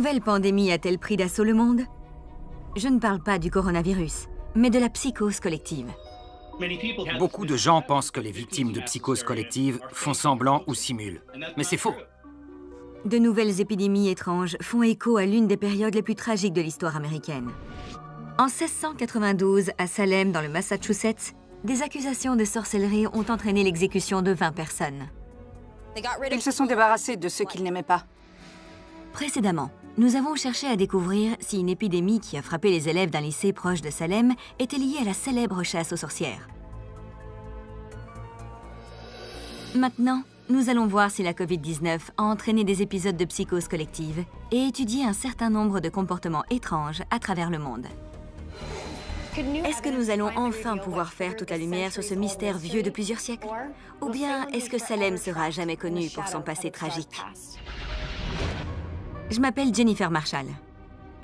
nouvelle pandémie a-t-elle pris d'assaut le monde? Je ne parle pas du coronavirus, mais de la psychose collective. Beaucoup de gens pensent que les victimes de psychose collective font semblant ou simulent. Mais c'est faux. De nouvelles épidémies étranges font écho à l'une des périodes les plus tragiques de l'histoire américaine. En 1692, à Salem, dans le Massachusetts, des accusations de sorcellerie ont entraîné l'exécution de 20 personnes. Ils se sont débarrassés de ceux qu'ils n'aimaient pas. Précédemment, nous avons cherché à découvrir si une épidémie qui a frappé les élèves d'un lycée proche de Salem était liée à la célèbre chasse aux sorcières. Maintenant, nous allons voir si la Covid-19 a entraîné des épisodes de psychose collective et étudier un certain nombre de comportements étranges à travers le monde. Est-ce que nous allons enfin pouvoir faire toute la lumière sur ce mystère vieux de plusieurs siècles? Ou bien est-ce que Salem sera à jamais connu pour son passé tragique? Je m'appelle Jennifer Marshall.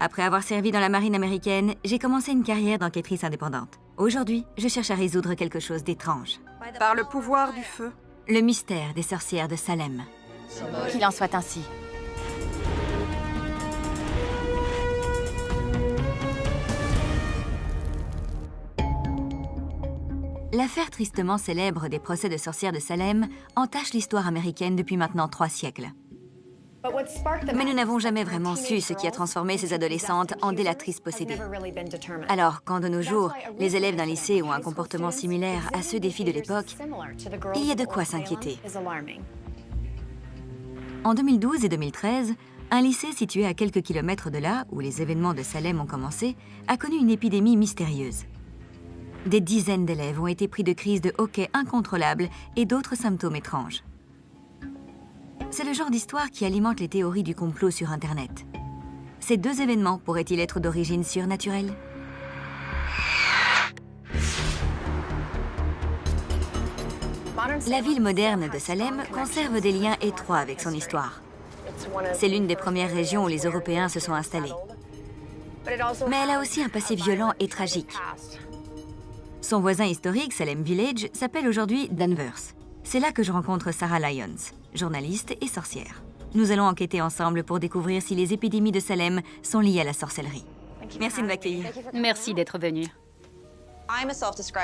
Après avoir servi dans la marine américaine, j'ai commencé une carrière d'enquêtrice indépendante. Aujourd'hui, je cherche à résoudre quelque chose d'étrange. Par le pouvoir du feu. Le mystère des sorcières de Salem. Qu'il en soit ainsi. L'affaire tristement célèbre des procès de sorcières de Salem entache l'histoire américaine depuis maintenant 3 siècles. Mais nous n'avons jamais vraiment su ce qui a transformé ces adolescentes en délatrices possédées. Alors, quand de nos jours, les élèves d'un lycée ont un comportement similaire à ceux des filles de l'époque, il y a de quoi s'inquiéter. En 2012 et 2013, un lycée situé à quelques kilomètres de là, où les événements de Salem ont commencé, a connu une épidémie mystérieuse. Des dizaines d'élèves ont été pris de crises de hoquet incontrôlables et d'autres symptômes étranges. C'est le genre d'histoire qui alimente les théories du complot sur Internet. Ces 2 événements pourraient-ils être d'origine surnaturelle? La ville moderne de Salem conserve des liens étroits avec son histoire. C'est l'une des premières régions où les Européens se sont installés. Mais elle a aussi un passé violent et tragique. Son voisin historique, Salem Village, s'appelle aujourd'hui Danvers. C'est là que je rencontre Sarah Lyons, journaliste et sorcière. Nous allons enquêter ensemble pour découvrir si les épidémies de Salem sont liées à la sorcellerie. Merci de m'accueillir. Merci d'être venu.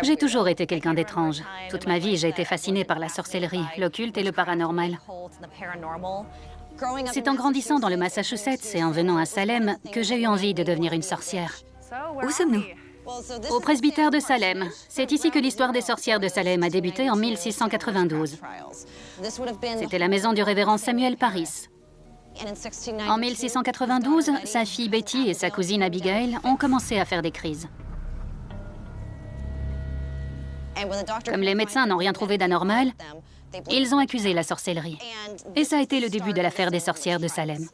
J'ai toujours été quelqu'un d'étrange. Toute ma vie, j'ai été fascinée par la sorcellerie, l'occulte et le paranormal. C'est en grandissant dans le Massachusetts et en venant à Salem que j'ai eu envie de devenir une sorcière. Où sommes-nous? Au presbytère de Salem. C'est ici que l'histoire des sorcières de Salem a débuté en 1692. C'était la maison du révérend Samuel Parris. En 1692, sa fille Betty et sa cousine Abigail ont commencé à faire des crises. Comme les médecins n'ont rien trouvé d'anormal, ils ont accusé la sorcellerie. Et ça a été le début de l'affaire des sorcières de Salem.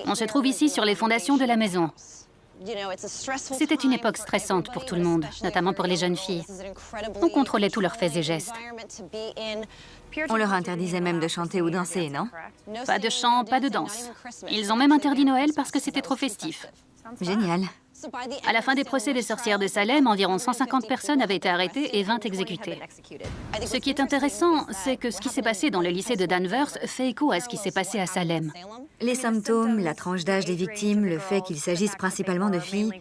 On se trouve ici sur les fondations de la maison. C'était une époque stressante pour tout le monde, notamment pour les jeunes filles. On contrôlait tous leurs faits et gestes. On leur interdisait même de chanter ou danser, non? Pas de chant, pas de danse. Ils ont même interdit Noël parce que c'était trop festif. Génial. À la fin des procès des sorcières de Salem, environ 150 personnes avaient été arrêtées et 20 exécutées. Ce qui est intéressant, c'est que ce qui s'est passé dans le lycée de Danvers fait écho à ce qui s'est passé à Salem. Les symptômes, la tranche d'âge des victimes, le fait qu'il s'agisse principalement de filles,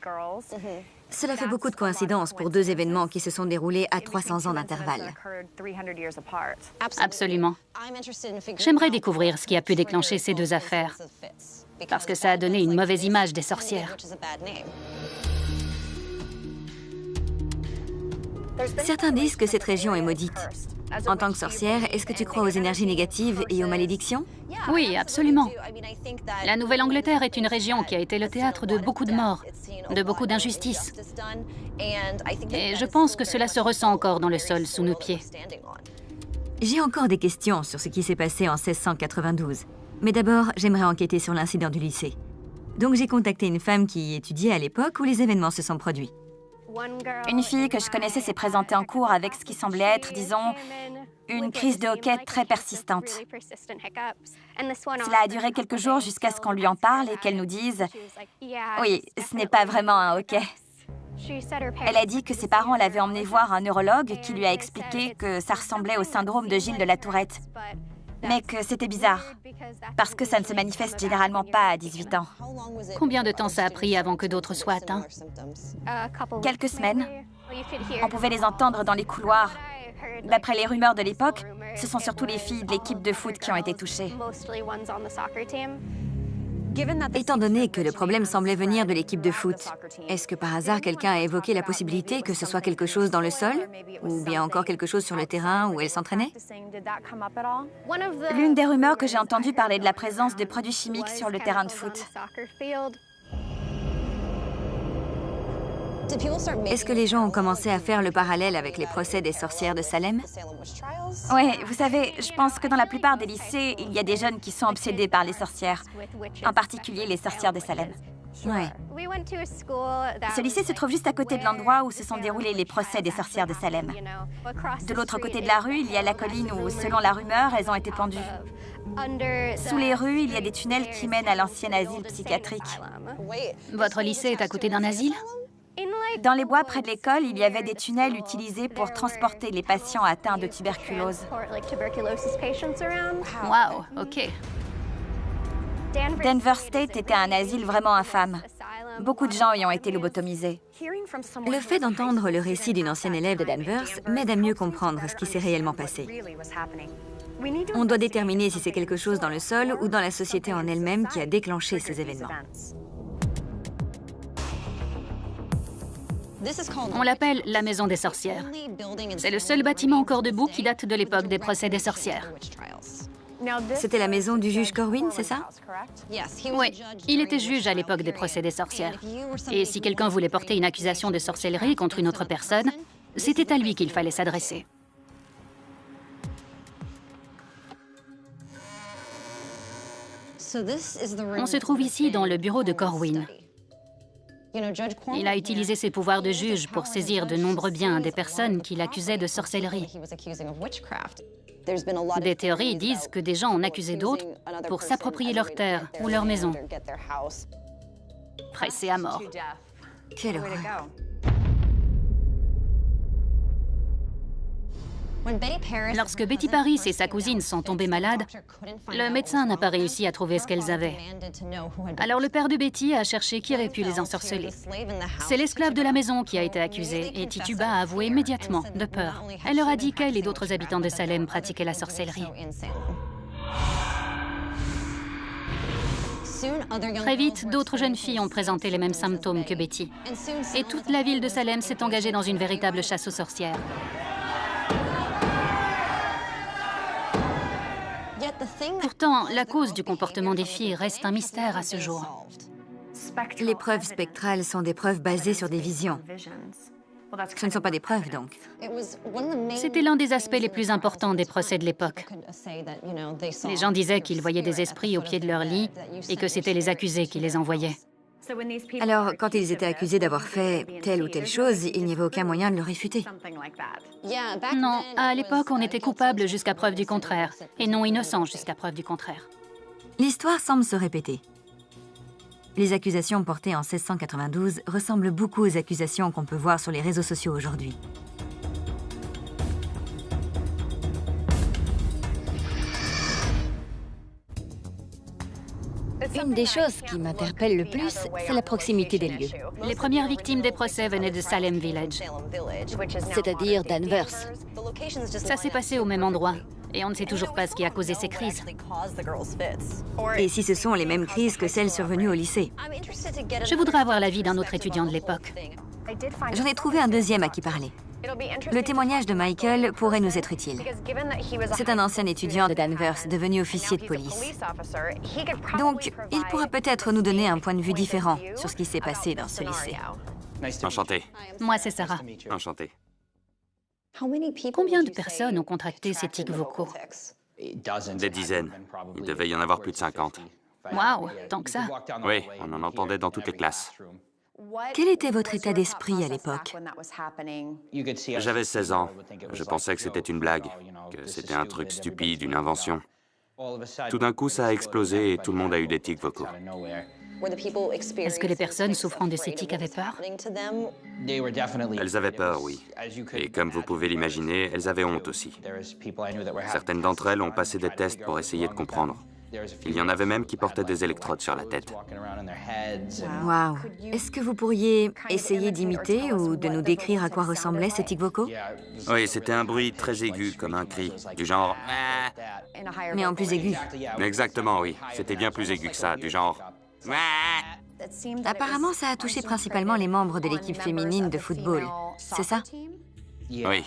cela fait beaucoup de coïncidences pour 2 événements qui se sont déroulés à 300 ans d'intervalle. Absolument. J'aimerais découvrir ce qui a pu déclencher ces 2 affaires, parce que ça a donné une mauvaise image des sorcières. Certains disent que cette région est maudite. En tant que sorcière, est-ce que tu crois aux énergies négatives et aux malédictions? Oui, absolument. La Nouvelle-Angleterre est une région qui a été le théâtre de beaucoup de morts, de beaucoup d'injustices. Et je pense que cela se ressent encore dans le sol sous nos pieds. J'ai encore des questions sur ce qui s'est passé en 1692. Mais d'abord, j'aimerais enquêter sur l'incident du lycée. Donc j'ai contacté une femme qui étudiait à l'époque où les événements se sont produits. Une fille que je connaissais s'est présentée en cours avec ce qui semblait être, disons, une crise de hoquet très persistante. Cela a duré quelques jours jusqu'à ce qu'on lui en parle et qu'elle nous dise « Oui, ce n'est pas vraiment un hoquet ». Elle a dit que ses parents l'avaient emmenée voir un neurologue qui lui a expliqué que ça ressemblait au syndrome de Gilles de la Tourette. mais que c'était bizarre, parce que ça ne se manifeste généralement pas à 18 ans. Combien de temps ça a pris avant que d'autres soient atteints? Quelques semaines. On pouvait les entendre dans les couloirs. D'après les rumeurs de l'époque, ce sont surtout les filles de l'équipe de foot qui ont été touchées. Étant donné que le problème semblait venir de l'équipe de foot, est-ce que par hasard quelqu'un a évoqué la possibilité que ce soit quelque chose dans le sol, ou bien encore quelque chose sur le terrain où elles s'entraînaient? L'une des rumeurs que j'ai entendues parlait de la présence de produits chimiques sur le terrain de foot. Est-ce que les gens ont commencé à faire le parallèle avec les procès des sorcières de Salem? Oui, vous savez, je pense que dans la plupart des lycées, il y a des jeunes qui sont obsédés par les sorcières, en particulier les sorcières de Salem. Ouais. Ce lycée se trouve juste à côté de l'endroit où se sont déroulés les procès des sorcières de Salem. De l'autre côté de la rue, il y a la colline où, selon la rumeur, elles ont été pendues. Sous les rues, il y a des tunnels qui mènent à l'ancien asile psychiatrique. Votre lycée est à côté d'un asile? Dans les bois près de l'école, il y avait des tunnels utilisés pour transporter les patients atteints de tuberculose. Waouh, ok. Denver State était un asile vraiment infâme. Beaucoup de gens y ont été lobotomisés. Le fait d'entendre le récit d'une ancienne élève de Danvers m'aide à mieux comprendre ce qui s'est réellement passé. On doit déterminer si c'est quelque chose dans le sol ou dans la société en elle-même qui a déclenché ces événements. On l'appelle la Maison des sorcières. C'est le seul bâtiment encore debout qui date de l'époque des procès des sorcières. C'était la maison du juge Corwin, c'est ça? Oui, il était juge à l'époque des procès des sorcières. Et si quelqu'un voulait porter une accusation de sorcellerie contre une autre personne, c'était à lui qu'il fallait s'adresser. On se trouve ici dans le bureau de Corwin. Il a utilisé ses pouvoirs de juge pour saisir de nombreux biens des personnes qu'il accusait de sorcellerie. Des théories disent que des gens ont accusé d'autres pour s'approprier leurs terres ou leurs maisons. Pressés à mort. Quelle horreur. Lorsque Betty Paris et sa cousine sont tombées malades, le médecin n'a pas réussi à trouver ce qu'elles avaient. Alors le père de Betty a cherché qui avait pu les ensorceler. C'est l'esclave de la maison qui a été accusée et Tituba a avoué immédiatement, de peur. Elle leur a dit qu'elle et d'autres habitants de Salem pratiquaient la sorcellerie. Très vite, d'autres jeunes filles ont présenté les mêmes symptômes que Betty. Et toute la ville de Salem s'est engagée dans une véritable chasse aux sorcières. Pourtant, la cause du comportement des filles reste un mystère à ce jour. Les preuves spectrales sont des preuves basées sur des visions. Ce ne sont pas des preuves, donc. C'était l'un des aspects les plus importants des procès de l'époque. Les gens disaient qu'ils voyaient des esprits au pied de leur lit et que c'étaient les accusés qui les envoyaient. Alors, quand ils étaient accusés d'avoir fait telle ou telle chose, il n'y avait aucun moyen de le réfuter. Non, à l'époque, on était coupable jusqu'à preuve du contraire, et non innocent jusqu'à preuve du contraire. L'histoire semble se répéter. Les accusations portées en 1692 ressemblent beaucoup aux accusations qu'on peut voir sur les réseaux sociaux aujourd'hui. Une des choses qui m'interpelle le plus, c'est la proximité des lieux, Les premières victimes des procès venaient de Salem Village. c'est-à-dire Danvers. Ça s'est passé au même endroit, et on ne sait toujours pas ce qui a causé ces crises. Et si ce sont les mêmes crises que celles survenues au lycée? Je voudrais avoir l'avis d'un autre étudiant de l'époque. J'en ai trouvé un deuxième à qui parler. Le témoignage de Michael pourrait nous être utile. C'est un ancien étudiant de Danvers devenu officier de police. Donc, il pourra peut-être nous donner un point de vue différent sur ce qui s'est passé dans ce lycée. Enchanté. Moi, c'est Sarah. Enchanté. Combien de personnes ont contracté ces tics vocaux? Des dizaines. Il devait y en avoir plus de 50. Waouh, tant que ça. Oui, on en entendait dans toutes les classes. Quel était votre état d'esprit à l'époque? J'avais 16 ans. Je pensais que c'était une blague, que c'était un truc stupide, une invention. Tout d'un coup, ça a explosé et tout le monde a eu des tics vocaux. Est-ce que les personnes souffrant de cétique avaient peur? Elles avaient peur, oui. Et comme vous pouvez l'imaginer, elles avaient honte aussi. Certaines d'entre elles ont passé des tests pour essayer de comprendre. Il y en avait même qui portaient des électrodes sur la tête. Waouh. Est-ce que vous pourriez essayer d'imiter ou de nous décrire à quoi ressemblaient ces tics vocaux? Oui, c'était un bruit très aigu, comme un cri, du genre... Mais en plus aigu. Exactement, oui. C'était bien plus aigu que ça, du genre... Apparemment, ça a touché principalement les membres de l'équipe féminine de football. C'est ça? Oui.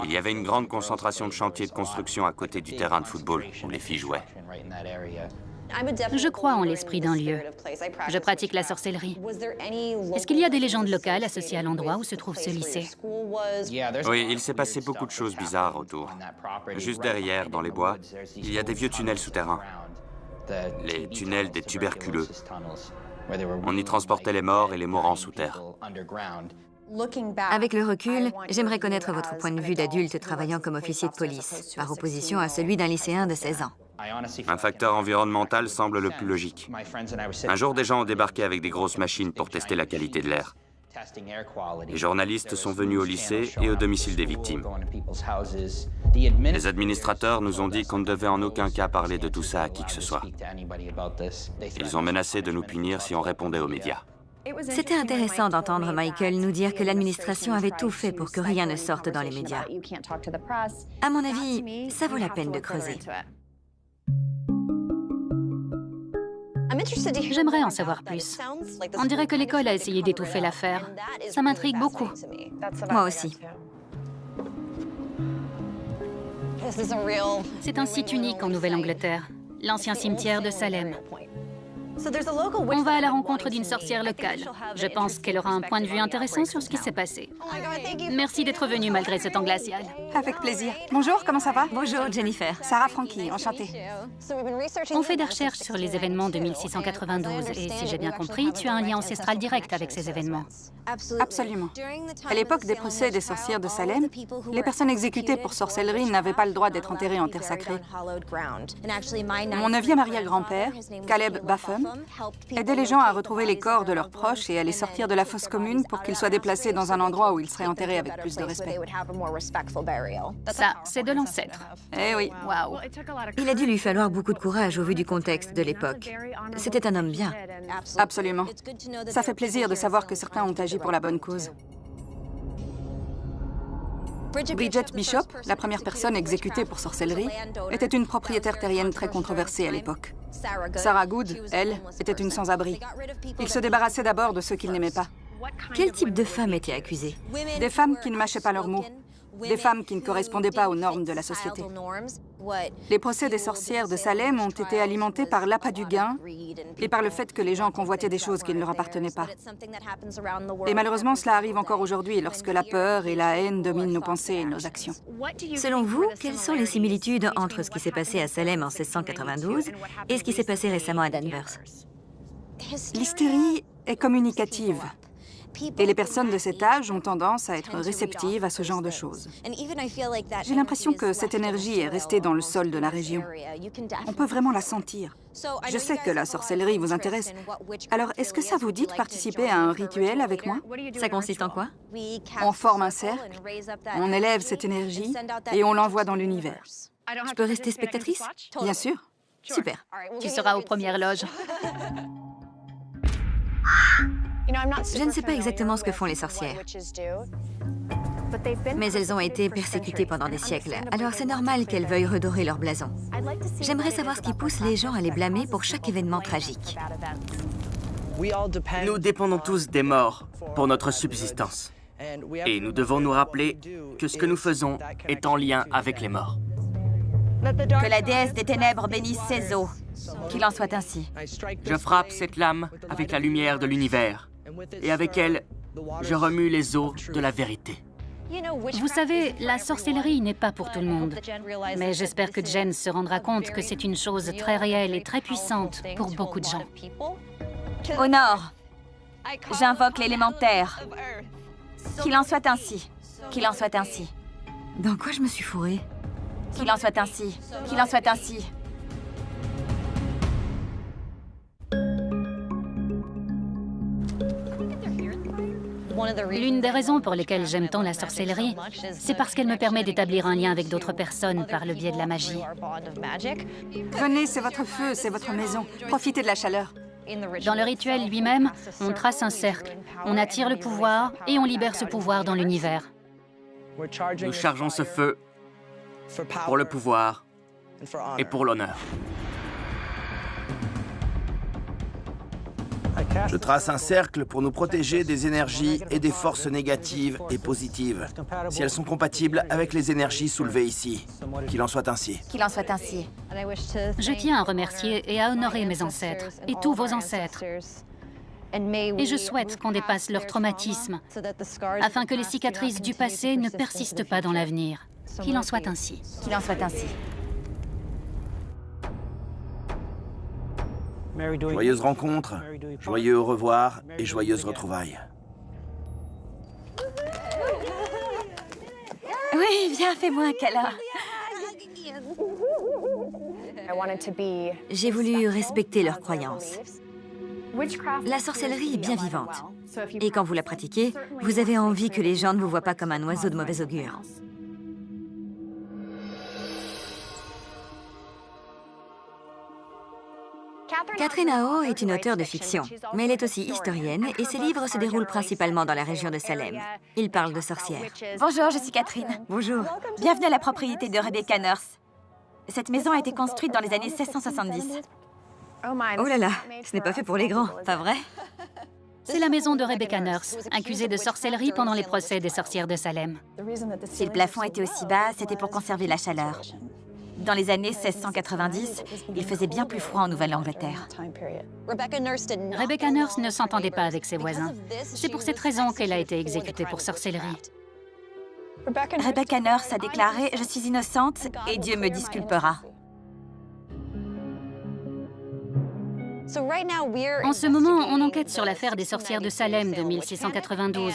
Il y avait une grande concentration de chantiers de construction à côté du terrain de football où les filles jouaient. Je crois en l'esprit d'un lieu. Je pratique la sorcellerie. Est-ce qu'il y a des légendes locales associées à l'endroit où se trouve ce lycée? Oui, il s'est passé beaucoup de choses bizarres autour. Juste derrière, dans les bois, il y a des vieux tunnels souterrains. Les tunnels des tuberculeux. On y transportait les morts et les mourants sous terre. Avec le recul, j'aimerais connaître votre point de vue d'adulte travaillant comme officier de police, par opposition à celui d'un lycéen de 16 ans. Un facteur environnemental semble le plus logique. Un jour, des gens ont débarqué avec des grosses machines pour tester la qualité de l'air. Les journalistes sont venus au lycée et au domicile des victimes. Les administrateurs nous ont dit qu'on ne devait en aucun cas parler de tout ça à qui que ce soit. Ils ont menacé de nous punir si on répondait aux médias. C'était intéressant d'entendre Michael nous dire que l'administration avait tout fait pour que rien ne sorte dans les médias. À mon avis, ça vaut la peine de creuser. J'aimerais en savoir plus. On dirait que l'école a essayé d'étouffer l'affaire. Ça m'intrigue beaucoup. Moi aussi. C'est un site unique en Nouvelle-Angleterre, l'ancien cimetière de Salem. On va à la rencontre d'une sorcière locale. Je pense qu'elle aura un point de vue intéressant sur ce qui s'est passé. Merci d'être venue malgré ce temps glacial. Avec plaisir. Bonjour, comment ça va? Bonjour, Jennifer. Sarah Frankie, enchantée. On fait des recherches sur les événements de 1692 et si j'ai bien compris, tu as un lien ancestral direct avec ces événements. Absolument. À l'époque des procès des sorcières de Salem, les personnes exécutées pour sorcellerie n'avaient pas le droit d'être enterrées en terre sacrée. Mon 9e arrière-grand-père, Caleb Baffum, aidait les gens à retrouver les corps de leurs proches et à les sortir de la fosse commune pour qu'ils soient déplacés dans un endroit où ils seraient enterrés avec plus de respect. Ça, c'est de l'ancêtre. Eh oui. Waouh. Il a dû lui falloir beaucoup de courage au vu du contexte de l'époque. C'était un homme bien. Absolument. Ça fait plaisir de savoir que certains ont agi pour la bonne cause. Bridget Bishop, la première personne exécutée pour sorcellerie, était une propriétaire terrienne très controversée à l'époque. Sarah Good, elle, était une sans-abri. Il se débarrassait d'abord de ceux qu'il n'aimait pas. Quel type de femme était accusée? Des femmes qui ne mâchaient pas leurs mots. Des femmes qui ne correspondaient pas aux normes de la société. Les procès des sorcières de Salem ont été alimentés par l'appât du gain et par le fait que les gens convoitaient des choses qui ne leur appartenaient pas. Et malheureusement, cela arrive encore aujourd'hui lorsque la peur et la haine dominent nos pensées et nos actions. Selon vous, quelles sont les similitudes entre ce qui s'est passé à Salem en 1692 et ce qui s'est passé récemment à Danvers? L'hystérie est communicative. Et les personnes de cet âge ont tendance à être réceptives à ce genre de choses. J'ai l'impression que cette énergie est restée dans le sol de la région. On peut vraiment la sentir. Je sais que la sorcellerie vous intéresse. Alors, est-ce que ça vous dit de participer à un rituel avec moi? Ça consiste en quoi? On forme un cercle, on élève cette énergie et on l'envoie dans l'univers. Je peux rester spectatrice? Bien sûr. Super. Tu seras aux premières loges. Je ne sais pas exactement ce que font les sorcières. Mais elles ont été persécutées pendant des siècles, alors c'est normal qu'elles veuillent redorer leur blason. J'aimerais savoir ce qui pousse les gens à les blâmer pour chaque événement tragique. Nous dépendons tous des morts pour notre subsistance. Et nous devons nous rappeler que ce que nous faisons est en lien avec les morts. Que la déesse des ténèbres bénisse ses eaux. Qu'il en soit ainsi. Je frappe cette lame avec la lumière de l'univers. Et avec elle, je remue les eaux de la vérité. Vous savez, la sorcellerie n'est pas pour tout le monde. Mais j'espère que Jen se rendra compte que c'est une chose très réelle et très puissante pour beaucoup de gens. Au nord, j'invoque l'élémentaire. Qu'il en soit ainsi. Qu'il en soit ainsi. Dans quoi je me suis fourrée? Qu'il en soit ainsi. Qu'il en soit ainsi. L'une des raisons pour lesquelles j'aime tant la sorcellerie, c'est parce qu'elle me permet d'établir un lien avec d'autres personnes par le biais de la magie. Venez, c'est votre feu, c'est votre maison. Profitez de la chaleur. Dans le rituel lui-même, on trace un cercle, on attire le pouvoir et on libère ce pouvoir dans l'univers. Nous chargeons ce feu pour le pouvoir et pour l'honneur. Je trace un cercle pour nous protéger des énergies et des forces négatives et positives, si elles sont compatibles avec les énergies soulevées ici. Qu'il en soit ainsi. Qu'il en soit ainsi. Je tiens à remercier et à honorer mes ancêtres et tous vos ancêtres. Et je souhaite qu'on dépasse leur traumatisme afin que les cicatrices du passé ne persistent pas dans l'avenir. Qu'il en soit ainsi. Qu'il en soit ainsi. Joyeuse rencontre, joyeux au revoir et joyeuses retrouvailles. Oui, viens, fais-moi un câlin. J'ai voulu respecter leurs croyances. La sorcellerie est bien vivante. Et quand vous la pratiquez, vous avez envie que les gens ne vous voient pas comme un oiseau de mauvais augure. Catherine Ao est une auteure de fiction, mais elle est aussi historienne et ses livres se déroulent principalement dans la région de Salem. Ils parlent de sorcières. Bonjour, je suis Catherine. Bonjour. Bienvenue à la propriété de Rebecca Nurse. Cette maison a été construite dans les années 1670. Oh là là, ce n'est pas fait pour les grands, pas vrai? C'est la maison de Rebecca Nurse, accusée de sorcellerie pendant les procès des sorcières de Salem. Si le plafond était aussi bas, c'était pour conserver la chaleur. Dans les années 1690, il faisait bien plus froid en Nouvelle-Angleterre. Rebecca Nurse ne s'entendait pas avec ses voisins. C'est pour cette raison qu'elle a été exécutée pour sorcellerie. Rebecca Nurse a déclaré « Je suis innocente et Dieu me disculpera ». En ce moment, on enquête sur l'affaire des sorcières de Salem de 1692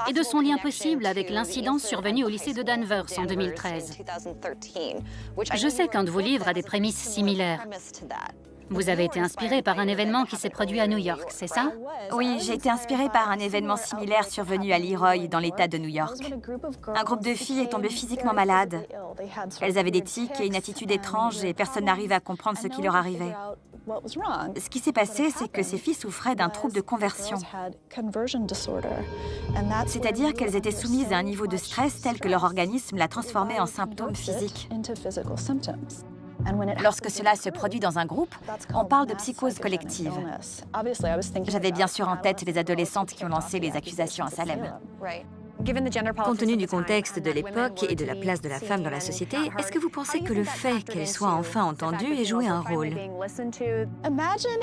et de son lien possible avec l'incident survenu au lycée de Danvers en 2013. Je sais qu'un de vos livres a des prémices similaires. Vous avez été inspiré par un événement qui s'est produit à New York, c'est ça? Oui, j'ai été inspirée par un événement similaire survenu à Leroy, dans l'État de New York. Un groupe de filles est tombé physiquement malade. Elles avaient des tics et une attitude étrange et personne n'arrivait à comprendre ce qui leur arrivait. Ce qui s'est passé, c'est que ces filles souffraient d'un trouble de conversion. C'est-à-dire qu'elles étaient soumises à un niveau de stress tel que leur organisme l'a transformé en symptômes physiques. Lorsque cela se produit dans un groupe, on parle de psychose collective. J'avais bien sûr en tête les adolescentes qui ont lancé les accusations à Salem. Compte tenu du contexte de l'époque et de la place de la femme dans la société, est-ce que vous pensez que le fait qu'elle soit enfin entendue ait joué un rôle?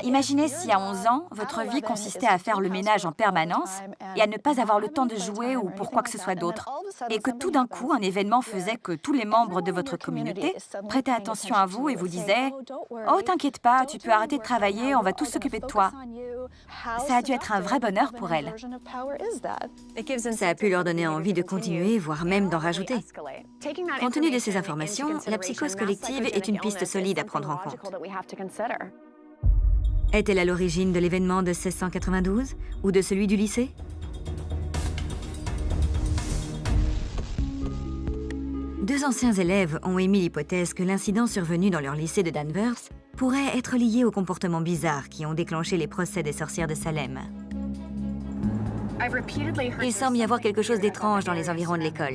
Imaginez si à 11 ans, votre vie consistait à faire le ménage en permanence et à ne pas avoir le temps de jouer ou pour quoi que ce soit d'autre, et que tout d'un coup, un événement faisait que tous les membres de votre communauté prêtaient attention à vous et vous disaient « Oh, t'inquiète pas, tu peux arrêter de travailler, on va tous s'occuper de toi ». Ça a dû être un vrai bonheur pour elle. Ça a pu leur donner envie de continuer, voire même d'en rajouter. Compte tenu de ces informations, la psychose collective est une piste solide à prendre en compte. Est-elle à l'origine de l'événement de 1692 ou de celui du lycée? Deux anciens élèves ont émis l'hypothèse que l'incident survenu dans leur lycée de Danvers pourrait être lié aux comportements bizarres qui ont déclenché les procès des sorcières de Salem. Il semble y avoir quelque chose d'étrange dans les environs de l'école.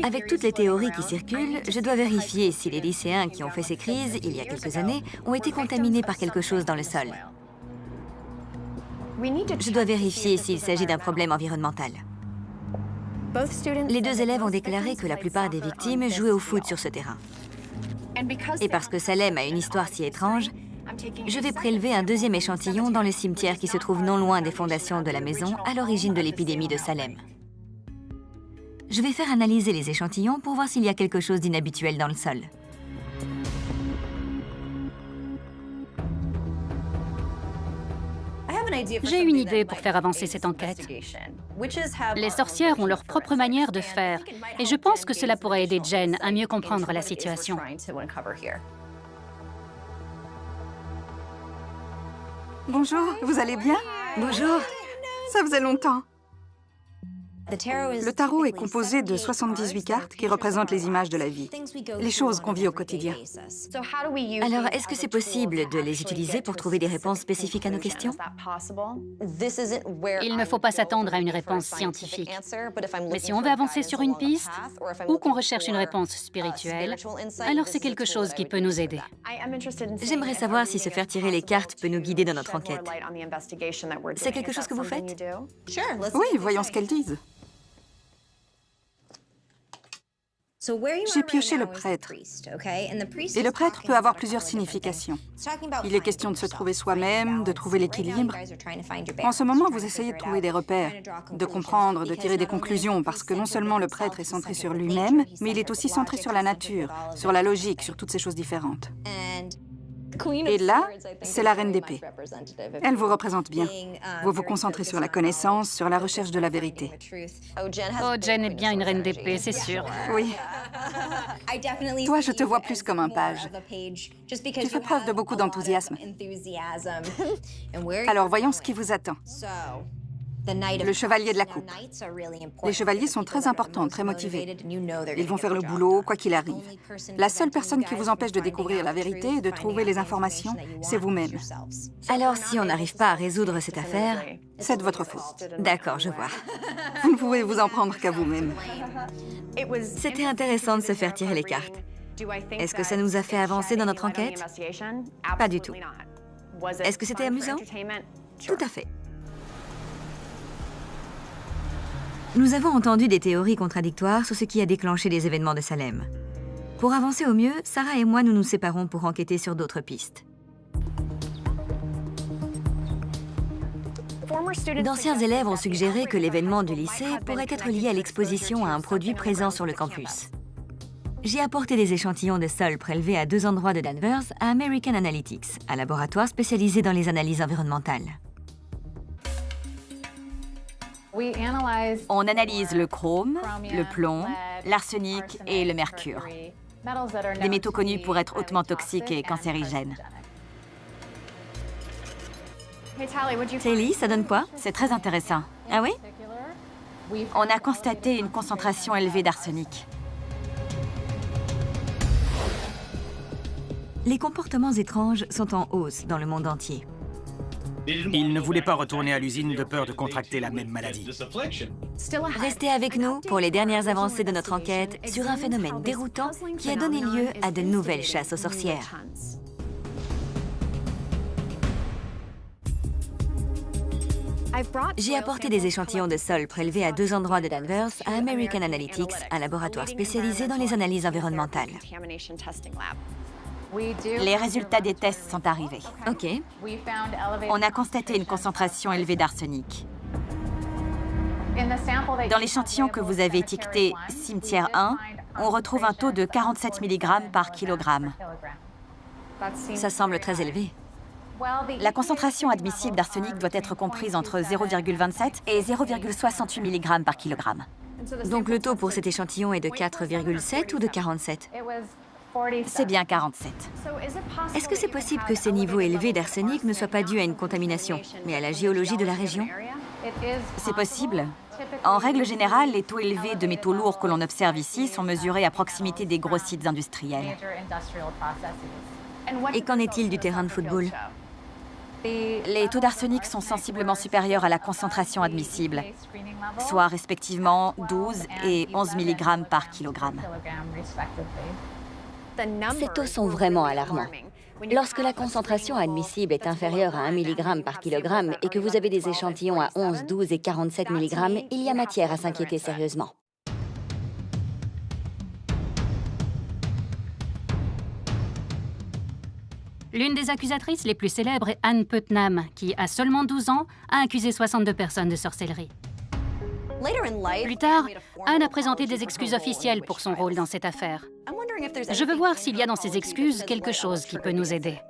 Avec toutes les théories qui circulent, je dois vérifier si les lycéens qui ont fait ces crises, il y a quelques années, ont été contaminés par quelque chose dans le sol. Je dois vérifier s'il s'agit d'un problème environnemental. Les deux élèves ont déclaré que la plupart des victimes jouaient au foot sur ce terrain. Et parce que Salem a une histoire si étrange, je vais prélever un deuxième échantillon dans le cimetière qui se trouve non loin des fondations de la maison à l'origine de l'épidémie de Salem. Je vais faire analyser les échantillons pour voir s'il y a quelque chose d'inhabituel dans le sol. J'ai une idée pour faire avancer cette enquête. Les sorcières ont leur propre manière de faire, et je pense que cela pourrait aider Jen à mieux comprendre la situation. Bonjour, vous allez bien? Bonjour. Ça faisait longtemps. Le tarot est composé de 78 cartes qui représentent les images de la vie, les choses qu'on vit au quotidien. Alors, est-ce que c'est possible de les utiliser pour trouver des réponses spécifiques à nos questions? Il ne faut pas s'attendre à une réponse scientifique. Mais si on veut avancer sur une piste ou qu'on recherche une réponse spirituelle, alors c'est quelque chose qui peut nous aider. J'aimerais savoir si se faire tirer les cartes peut nous guider dans notre enquête. C'est quelque chose que vous faites? Oui, voyons ce qu'elles disent. J'ai pioché le prêtre. Et le prêtre peut avoir plusieurs significations. Il est question de se trouver soi-même, de trouver l'équilibre. En ce moment, vous essayez de trouver des repères, de comprendre, de tirer des conclusions, parce que non seulement le prêtre est centré sur lui-même, mais il est aussi centré sur la nature, sur la logique, sur toutes ces choses différentes. Et là, c'est la reine d'épée. Elle vous représente bien. Vous vous concentrez sur la connaissance, sur la recherche de la vérité. Oh, Jen est bien une reine d'épée, c'est sûr. Oui. Toi, je te vois plus comme un page. Tu fais preuve de beaucoup d'enthousiasme. Alors, voyons ce qui vous attend. Le chevalier de la coupe. Les chevaliers sont très importants, très motivés. Ils vont faire le boulot, quoi qu'il arrive. La seule personne qui vous empêche de découvrir la vérité et de trouver les informations, c'est vous-même. Alors, si on n'arrive pas à résoudre cette affaire... C'est de votre faute. D'accord, je vois. Vous ne pouvez vous en prendre qu'à vous-même. C'était intéressant de se faire tirer les cartes. Est-ce que ça nous a fait avancer dans notre enquête? Pas du tout. Est-ce que c'était amusant? Tout à fait. Nous avons entendu des théories contradictoires sur ce qui a déclenché les événements de Salem. Pour avancer au mieux, Sarah et moi nous nous séparons pour enquêter sur d'autres pistes. D'anciens élèves ont suggéré que l'événement du lycée pourrait être lié à l'exposition à un produit présent sur le campus. J'ai apporté des échantillons de sol prélevés à 2 endroits de Danvers à American Analytics, un laboratoire spécialisé dans les analyses environnementales. On analyse le chrome, le plomb, l'arsenic et le mercure. Des métaux connus pour être hautement toxiques et cancérigènes. Sally, ça donne quoi? C'est très intéressant. Ah oui? On a constaté une concentration élevée d'arsenic. Les comportements étranges sont en hausse dans le monde entier. Il ne voulait pas retourner à l'usine de peur de contracter la même maladie. Restez avec nous pour les dernières avancées de notre enquête sur un phénomène déroutant qui a donné lieu à de nouvelles chasses aux sorcières. J'ai apporté des échantillons de sol prélevés à 2 endroits de Danvers à American Analytics, un laboratoire spécialisé dans les analyses environnementales. Les résultats des tests sont arrivés. OK. On a constaté une concentration élevée d'arsenic. Dans l'échantillon que vous avez étiqueté cimetière 1, on retrouve un taux de 47 mg par kilogramme. Ça semble très élevé. La concentration admissible d'arsenic doit être comprise entre 0,27 et 0,68 mg par kilogramme. Donc le taux pour cet échantillon est de 4,7 ou de 47? C'est bien 47. Est-ce que c'est possible que ces niveaux élevés d'arsenic ne soient pas dus à une contamination, mais à la géologie de la région? C'est possible. En règle générale, les taux élevés de métaux lourds que l'on observe ici sont mesurés à proximité des gros sites industriels. Et qu'en est-il du terrain de football? Les taux d'arsenic sont sensiblement supérieurs à la concentration admissible, soit respectivement 12 et 11 mg par kilogramme. Ces taux sont vraiment alarmants. Lorsque la concentration admissible est inférieure à 1 mg par kilogramme et que vous avez des échantillons à 11, 12 et 47 mg, il y a matière à s'inquiéter sérieusement. L'une des accusatrices les plus célèbres est Anne Putnam, qui, à seulement 12 ans, a accusé 62 personnes de sorcellerie. Plus tard, Anne a présenté des excuses officielles pour son rôle dans cette affaire. Je veux voir s'il y a dans ces excuses quelque chose qui peut nous aider.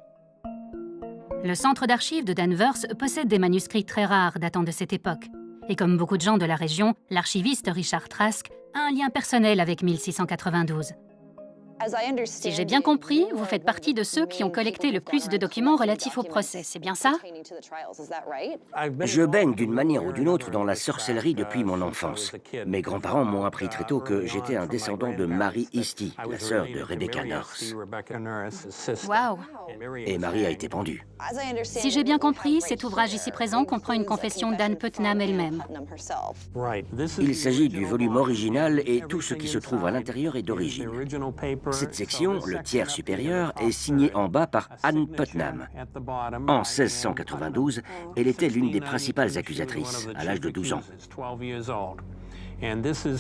Le centre d'archives de Danvers possède des manuscrits très rares datant de cette époque. Et comme beaucoup de gens de la région, l'archiviste Richard Trask a un lien personnel avec 1692. Si j'ai bien compris, vous faites partie de ceux qui ont collecté le plus de documents relatifs au procès, c'est bien ça? Je baigne d'une manière ou d'une autre dans la sorcellerie depuis mon enfance. Mes grands-parents m'ont appris très tôt que j'étais un descendant de Mary Eastie, la sœur de Rebecca Nurse. Waouh! Et Mary a été pendue. Si j'ai bien compris, cet ouvrage ici présent comprend une confession d'Anne Putnam elle-même. Il s'agit du volume original et tout ce qui se trouve à l'intérieur est d'origine. Cette section, le tiers supérieur, est signée en bas par Anne Putnam. En 1692, elle était l'une des principales accusatrices, à l'âge de 12 ans.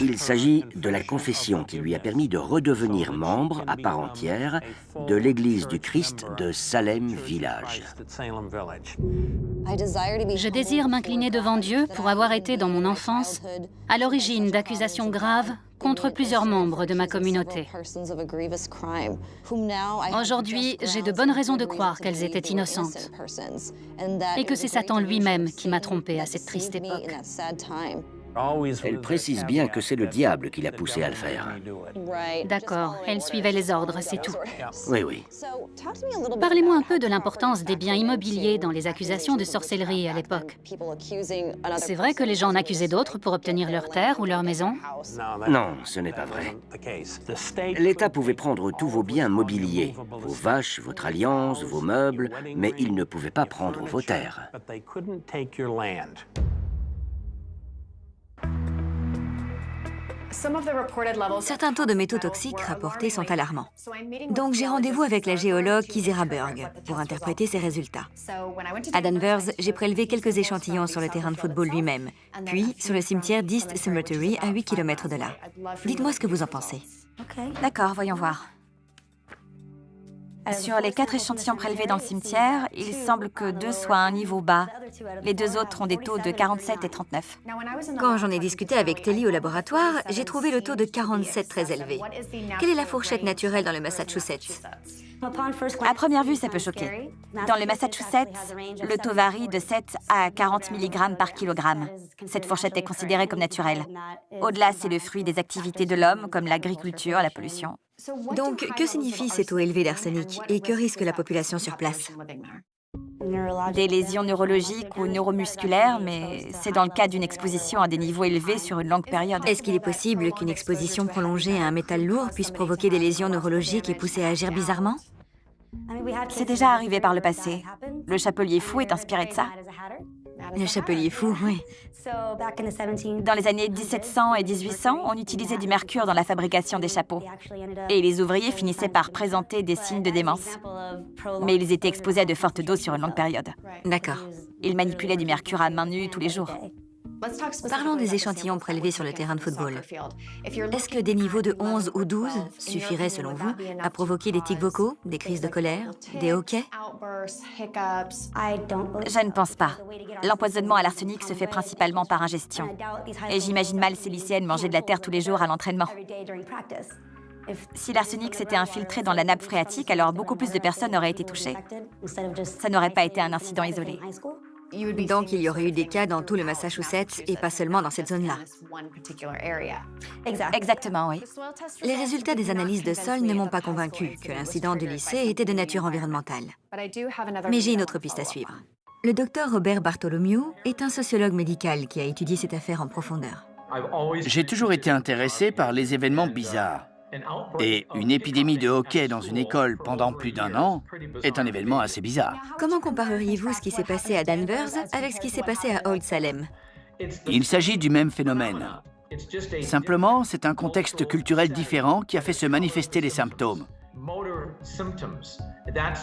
Il s'agit de la confession qui lui a permis de redevenir membre à part entière de l'Église du Christ de Salem Village. Je désire m'incliner devant Dieu pour avoir été dans mon enfance à l'origine d'accusations graves contre plusieurs membres de ma communauté. Aujourd'hui, j'ai de bonnes raisons de croire qu'elles étaient innocentes et que c'est Satan lui-même qui m'a trompée à cette triste époque. Elle précise bien que c'est le diable qui l'a poussée à le faire. D'accord, elle suivait les ordres, c'est tout. Oui, oui. Parlez-moi un peu de l'importance des biens immobiliers dans les accusations de sorcellerie à l'époque. C'est vrai que les gens en accusaient d'autres pour obtenir leur terre ou leur maison? Non, ce n'est pas vrai. L'État pouvait prendre tous vos biens mobiliers, vos vaches, votre alliance, vos meubles, mais il ne pouvait pas prendre vos terres. Certains taux de métaux toxiques rapportés sont alarmants. Donc j'ai rendez-vous avec la géologue Kizera Berg pour interpréter ces résultats. À Danvers, j'ai prélevé quelques échantillons sur le terrain de football lui-même, puis sur le cimetière d'East Cemetery à 8 km de là. Dites-moi ce que vous en pensez. D'accord, voyons voir. Sur les 4 échantillons prélevés dans le cimetière, il semble que 2 soient à un niveau bas. Les 2 autres ont des taux de 47 et 39. Quand j'en ai discuté avec Telly au laboratoire, j'ai trouvé le taux de 47 très élevé. Quelle est la fourchette naturelle dans le Massachusetts? À première vue, ça peut choquer. Dans le Massachusetts, le taux varie de 7 à 40 mg par kilogramme. Cette fourchette est considérée comme naturelle. Au-delà, c'est le fruit des activités de l'homme, comme l'agriculture, la pollution. Donc, que signifient ces taux élevés d'arsenic et que risque la population sur place? Des lésions neurologiques ou neuromusculaires, mais c'est dans le cas d'une exposition à des niveaux élevés sur une longue période. Est-ce qu'il est possible qu'une exposition prolongée à un métal lourd puisse provoquer des lésions neurologiques et pousser à agir bizarrement? C'est déjà arrivé par le passé. Le chapelier fou est inspiré de ça. Le chapelier fou, oui. Dans les années 1700 et 1800, on utilisait du mercure dans la fabrication des chapeaux. Et les ouvriers finissaient par présenter des signes de démence. Mais ils étaient exposés à de fortes doses sur une longue période. D'accord. Ils manipulaient du mercure à main nue tous les jours. Parlons des échantillons prélevés sur le terrain de football. Est-ce que des niveaux de 11 ou 12 suffiraient, selon vous, à provoquer des tics vocaux, des crises de colère, des hoquets? Je ne pense pas. L'empoisonnement à l'arsenic se fait principalement par ingestion. Et j'imagine mal ces lycéennes manger de la terre tous les jours à l'entraînement. Si l'arsenic s'était infiltré dans la nappe phréatique, alors beaucoup plus de personnes auraient été touchées. Ça n'aurait pas été un incident isolé. Donc, il y aurait eu des cas dans tout le Massachusetts et pas seulement dans cette zone-là. Exactement, oui. Les résultats des analyses de sol ne m'ont pas convaincu que l'incident du lycée était de nature environnementale. Mais j'ai une autre piste à suivre. Le docteur Robert Bartholomew est un sociologue médical qui a étudié cette affaire en profondeur. J'ai toujours été intéressé par les événements bizarres. Et une épidémie de hockey dans une école pendant plus d'1 an est un événement assez bizarre. Comment compareriez-vous ce qui s'est passé à Danvers avec ce qui s'est passé à Old Salem? Il s'agit du même phénomène. Simplement, c'est un contexte culturel différent qui a fait se manifester les symptômes.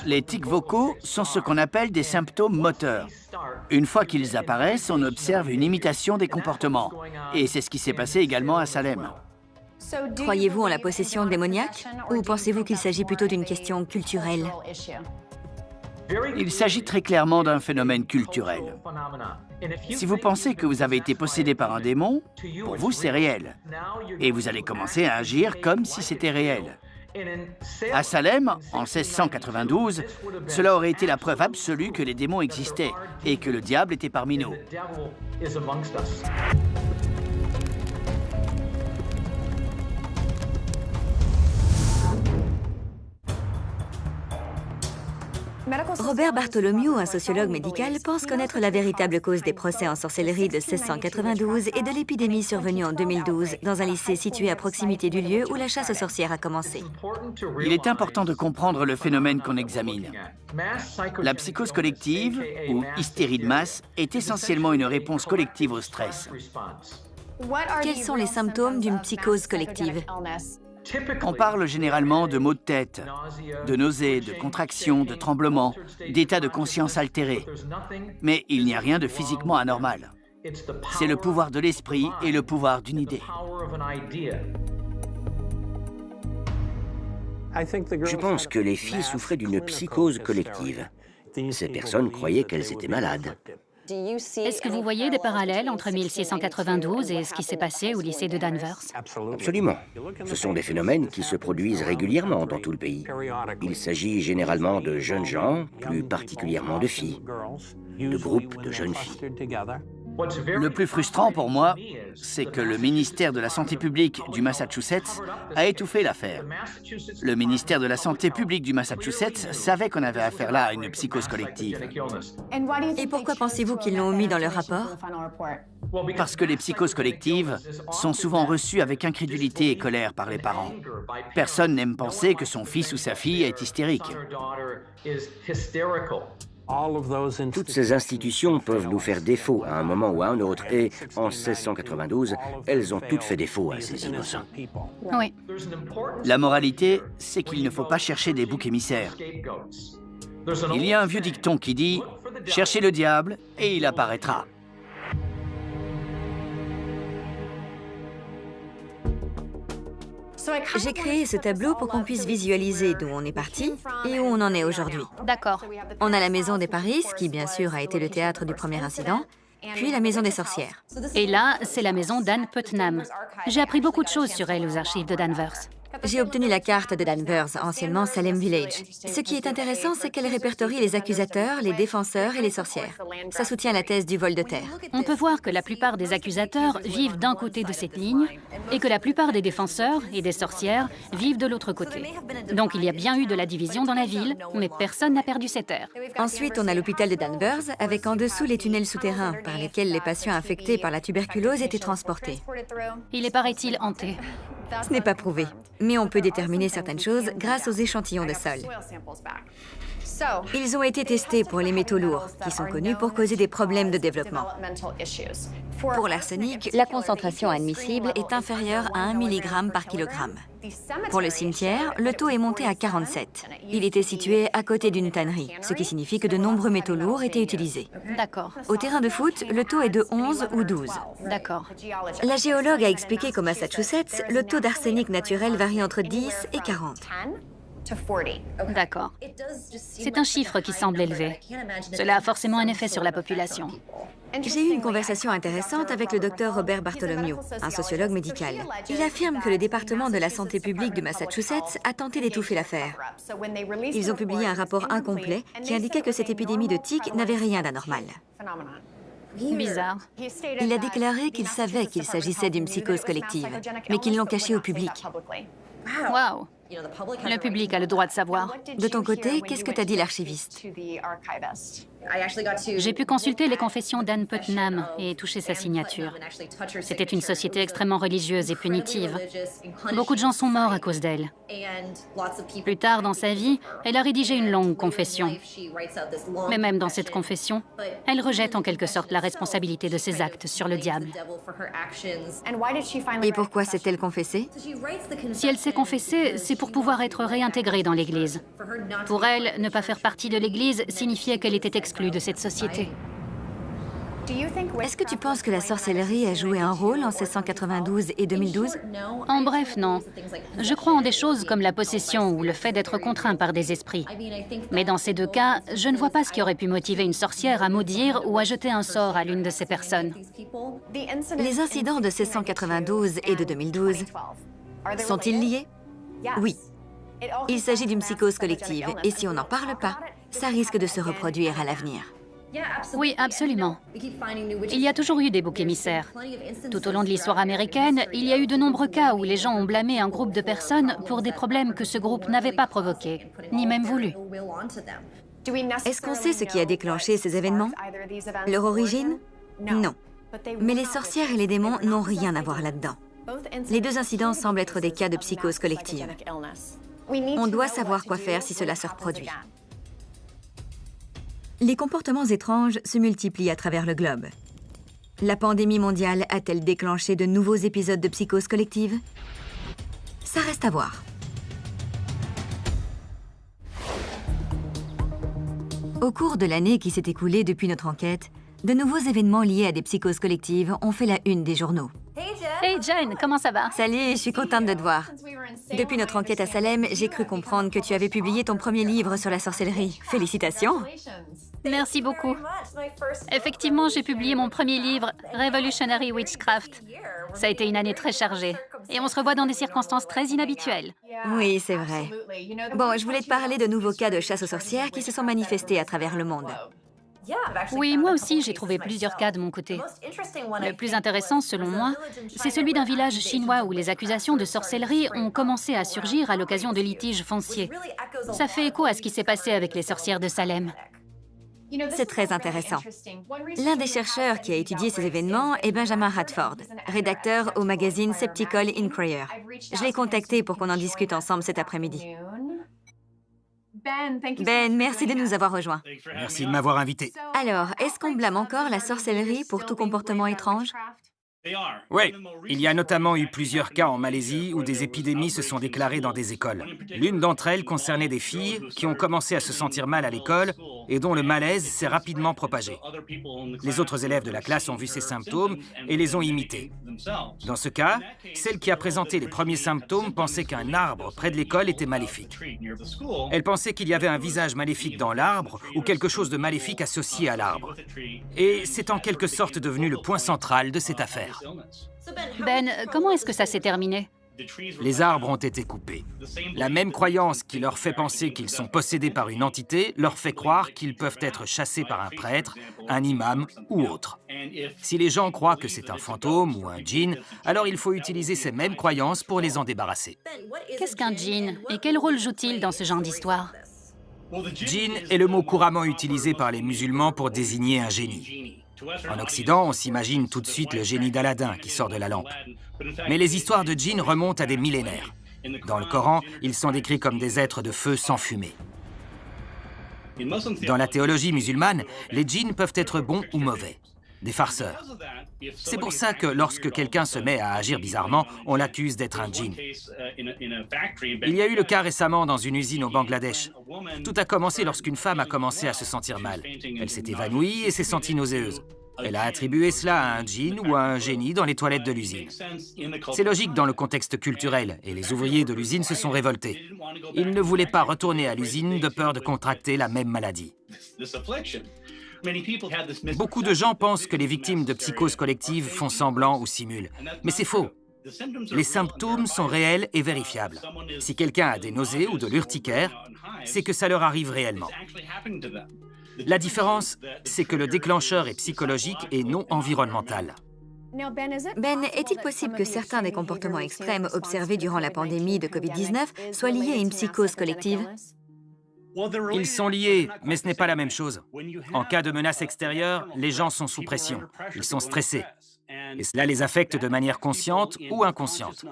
Les tics vocaux sont ce qu'on appelle des symptômes moteurs. Une fois qu'ils apparaissent, on observe une imitation des comportements. Et c'est ce qui s'est passé également à Salem. Croyez-vous en la possession démoniaque ou pensez-vous qu'il s'agit plutôt d'une question culturelle? Il s'agit très clairement d'un phénomène culturel. Si vous pensez que vous avez été possédé par un démon, pour vous c'est réel. Et vous allez commencer à agir comme si c'était réel. À Salem, en 1692, cela aurait été la preuve absolue que les démons existaient et que le diable était parmi nous. Robert Bartholomew, un sociologue médical, pense connaître la véritable cause des procès en sorcellerie de 1692 et de l'épidémie survenue en 2012 dans un lycée situé à proximité du lieu où la chasse aux sorcières a commencé. Il est important de comprendre le phénomène qu'on examine. La psychose collective, ou hystérie de masse, est essentiellement une réponse collective au stress. Quels sont les symptômes d'une psychose collective? On parle généralement de maux de tête, de nausées, de contractions, de tremblements, d'états de conscience altérés. Mais il n'y a rien de physiquement anormal. C'est le pouvoir de l'esprit et le pouvoir d'une idée. Je pense que les filles souffraient d'une psychose collective. Ces personnes croyaient qu'elles étaient malades. Est-ce que vous voyez des parallèles entre 1692 et ce qui s'est passé au lycée de Danvers? Absolument. Ce sont des phénomènes qui se produisent régulièrement dans tout le pays. Il s'agit généralement de jeunes gens, plus particulièrement de filles, de groupes de jeunes filles. Le plus frustrant pour moi, c'est que le ministère de la Santé publique du Massachusetts a étouffé l'affaire. Le ministère de la Santé publique du Massachusetts savait qu'on avait affaire là à une psychose collective. Et pourquoi pensez-vous qu'ils l'ont omis dans leur rapport? Parce que les psychoses collectives sont souvent reçues avec incrédulité et colère par les parents. Personne n'aime penser que son fils ou sa fille est hystérique. Toutes ces institutions peuvent nous faire défaut à un moment ou à un autre, et en 1692, elles ont toutes fait défaut à ces innocents. Oui. La moralité, c'est qu'il ne faut pas chercher des boucs émissaires. Il y a un vieux dicton qui dit « Cherchez le diable et il apparaîtra ». J'ai créé ce tableau pour qu'on puisse visualiser d'où on est parti et où on en est aujourd'hui. D'accord. On a la maison des Paris, qui bien sûr a été le théâtre du premier incident, puis la maison des sorcières. Et là, c'est la maison d'Anne Putnam. J'ai appris beaucoup de choses sur elle aux archives de Danvers. J'ai obtenu la carte de Danvers, anciennement Salem Village. Ce qui est intéressant, c'est qu'elle répertorie les accusateurs, les défenseurs et les sorcières. Ça soutient la thèse du vol de terre. On peut voir que la plupart des accusateurs vivent d'un côté de cette ligne et que la plupart des défenseurs et des sorcières vivent de l'autre côté. Donc il y a bien eu de la division dans la ville, mais personne n'a perdu ses terres. Ensuite, on a l'hôpital de Danvers, avec en dessous les tunnels souterrains par lesquels les patients infectés par la tuberculose étaient transportés. Il est, paraît-il, hanté. Ce n'est pas prouvé, mais on peut déterminer certaines choses grâce aux échantillons de sol. Ils ont été testés pour les métaux lourds, qui sont connus pour causer des problèmes de développement. Pour l'arsenic, la concentration admissible est inférieure à 1 mg par kilogramme. Pour le cimetière, le taux est monté à 47. Il était situé à côté d'une tannerie, ce qui signifie que de nombreux métaux lourds étaient utilisés. D'accord. Au terrain de foot, le taux est de 11 ou 12. D'accord. La géologue a expliqué qu'au Massachusetts, le taux d'arsenic naturel varie entre 10 et 40. D'accord. C'est un chiffre qui semble élevé. Cela a forcément un effet sur la population. J'ai eu une conversation intéressante avec le docteur Robert Bartholomew, un sociologue médical. Il affirme que le département de la santé publique du Massachusetts a tenté d'étouffer l'affaire. Ils ont publié un rapport incomplet qui indiquait que cette épidémie de tiques n'avait rien d'anormal. Bizarre. Il a déclaré qu'il savait qu'il s'agissait d'une psychose collective, mais qu'ils l'ont caché au public. Waouh! Le public a le droit de savoir. De ton côté, qu'est-ce que t'a dit l'archiviste? J'ai pu consulter les confessions d'Anne Putnam et toucher sa signature. C'était une société extrêmement religieuse et punitive. Beaucoup de gens sont morts à cause d'elle. Plus tard dans sa vie, elle a rédigé une longue confession. Mais même dans cette confession, elle rejette en quelque sorte la responsabilité de ses actes sur le diable. Et pourquoi s'est-elle confessée? Si elle s'est confessée, c'est pour pouvoir être réintégrée dans l'Église. Pour elle, ne pas faire partie de l'Église signifiait qu'elle était exclue de cette société. Est-ce que tu penses que la sorcellerie a joué un rôle en 1692 et 2012? En bref, non. Je crois en des choses comme la possession ou le fait d'être contraint par des esprits. Mais dans ces deux cas, je ne vois pas ce qui aurait pu motiver une sorcière à maudire ou à jeter un sort à l'une de ces personnes. Les incidents de 1692 et de 2012 sont-ils liés? Oui. Il s'agit d'une psychose collective, et si on n'en parle pas, ça risque de se reproduire à l'avenir. Oui, absolument. Il y a toujours eu des boucs émissaires. Tout au long de l'histoire américaine, il y a eu de nombreux cas où les gens ont blâmé un groupe de personnes pour des problèmes que ce groupe n'avait pas provoqués, ni même voulu. Est-ce qu'on sait ce qui a déclenché ces événements? Leur origine? Non. Mais les sorcières et les démons n'ont rien à voir là-dedans. Les deux incidents semblent être des cas de psychose collective. On doit savoir quoi faire si cela se reproduit. Les comportements étranges se multiplient à travers le globe. La pandémie mondiale a-t-elle déclenché de nouveaux épisodes de psychose collective? Ça reste à voir. Au cours de l'année qui s'est écoulée depuis notre enquête, de nouveaux événements liés à des psychoses collectives ont fait la une des journaux. Hey Jane, comment ça va? Salut, je suis contente de te voir. Depuis notre enquête à Salem, j'ai cru comprendre que tu avais publié ton premier livre sur la sorcellerie. Félicitations! Merci beaucoup. Effectivement, j'ai publié mon premier livre, Revolutionary Witchcraft. Ça a été une année très chargée. Et on se revoit dans des circonstances très inhabituelles. Oui, c'est vrai. Bon, je voulais te parler de nouveaux cas de chasse aux sorcières qui se sont manifestés à travers le monde. Oui, moi aussi, j'ai trouvé plusieurs cas de mon côté. Le plus intéressant, selon moi, c'est celui d'un village chinois où les accusations de sorcellerie ont commencé à surgir à l'occasion de litiges fonciers. Ça fait écho à ce qui s'est passé avec les sorcières de Salem. C'est très intéressant. L'un des chercheurs qui a étudié ces événements est Benjamin Radford, rédacteur au magazine Skeptical Inquirer. Je l'ai contacté pour qu'on en discute ensemble cet après-midi. Ben, merci de nous avoir rejoints. Merci de m'avoir invité. Alors, est-ce qu'on blâme encore la sorcellerie pour tout comportement étrange? Oui, il y a notamment eu plusieurs cas en Malaisie où des épidémies se sont déclarées dans des écoles. L'une d'entre elles concernait des filles qui ont commencé à se sentir mal à l'école et dont le malaise s'est rapidement propagé. Les autres élèves de la classe ont vu ces symptômes et les ont imités. Dans ce cas, celle qui a présenté les premiers symptômes pensait qu'un arbre près de l'école était maléfique. Elle pensait qu'il y avait un visage maléfique dans l'arbre ou quelque chose de maléfique associé à l'arbre. Et c'est en quelque sorte devenu le point central de cette affaire. Ben, comment est-ce que ça s'est terminé? Les arbres ont été coupés. La même croyance qui leur fait penser qu'ils sont possédés par une entité leur fait croire qu'ils peuvent être chassés par un prêtre, un imam ou autre. Si les gens croient que c'est un fantôme ou un djinn, alors il faut utiliser ces mêmes croyances pour les en débarrasser. Qu'est-ce qu'un djinn et quel rôle joue-t-il dans ce genre d'histoire? Djinn est le mot couramment utilisé par les musulmans pour désigner un génie. En Occident, on s'imagine tout de suite le génie d'Aladin qui sort de la lampe. Mais les histoires de djinns remontent à des millénaires. Dans le Coran, ils sont décrits comme des êtres de feu sans fumée. Dans la théologie musulmane, les djinns peuvent être bons ou mauvais, des farceurs. C'est pour ça que lorsque quelqu'un se met à agir bizarrement, on l'accuse d'être un djinn. Il y a eu le cas récemment dans une usine au Bangladesh. Tout a commencé lorsqu'une femme a commencé à se sentir mal. Elle s'est évanouie et s'est sentie nauséeuse. Elle a attribué cela à un djinn ou à un génie dans les toilettes de l'usine. C'est logique dans le contexte culturel, et les ouvriers de l'usine se sont révoltés. Ils ne voulaient pas retourner à l'usine de peur de contracter la même maladie. Beaucoup de gens pensent que les victimes de psychose collective font semblant ou simulent. Mais c'est faux. Les symptômes sont réels et vérifiables. Si quelqu'un a des nausées ou de l'urticaire, c'est que ça leur arrive réellement. La différence, c'est que le déclencheur est psychologique et non environnemental. Ben, est-il possible que certains des comportements extrêmes observés durant la pandémie de Covid-19 soient liés à une psychose collective? Ils sont liés, mais ce n'est pas la même chose. En cas de menace extérieure, les gens sont sous pression. Ils sont stressés. Et cela les affecte de manière consciente ou inconsciente.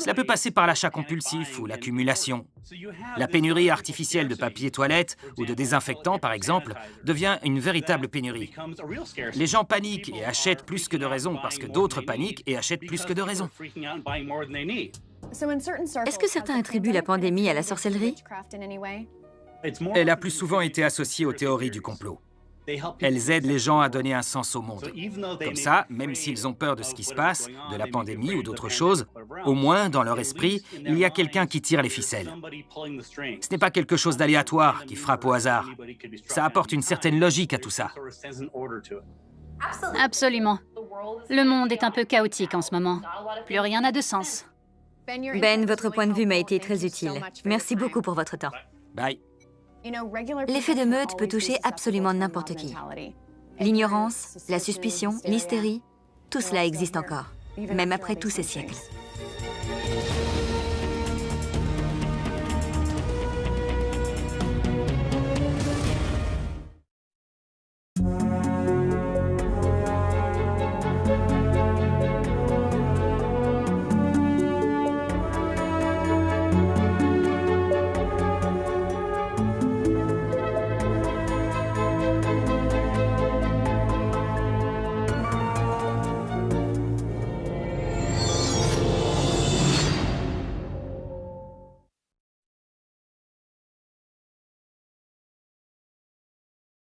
Cela peut passer par l'achat compulsif ou l'accumulation. La pénurie artificielle de papier toilette ou de désinfectants, par exemple, devient une véritable pénurie. Les gens paniquent et achètent plus que de raison parce que d'autres paniquent et achètent plus que de raison. Est-ce que certains attribuent la pandémie à la sorcellerie? Elle a plus souvent été associée aux théories du complot. Elles aident les gens à donner un sens au monde. Comme ça, même s'ils ont peur de ce qui se passe, de la pandémie ou d'autre chose, au moins, dans leur esprit, il y a quelqu'un qui tire les ficelles. Ce n'est pas quelque chose d'aléatoire qui frappe au hasard. Ça apporte une certaine logique à tout ça. Absolument. Le monde est un peu chaotique en ce moment. Plus rien n'a de sens. Ben, votre point de vue m'a été très utile. Merci beaucoup pour votre temps. Bye. L'effet de meute peut toucher absolument n'importe qui. L'ignorance, la suspicion, l'hystérie, tout cela existe encore, même après tous ces siècles.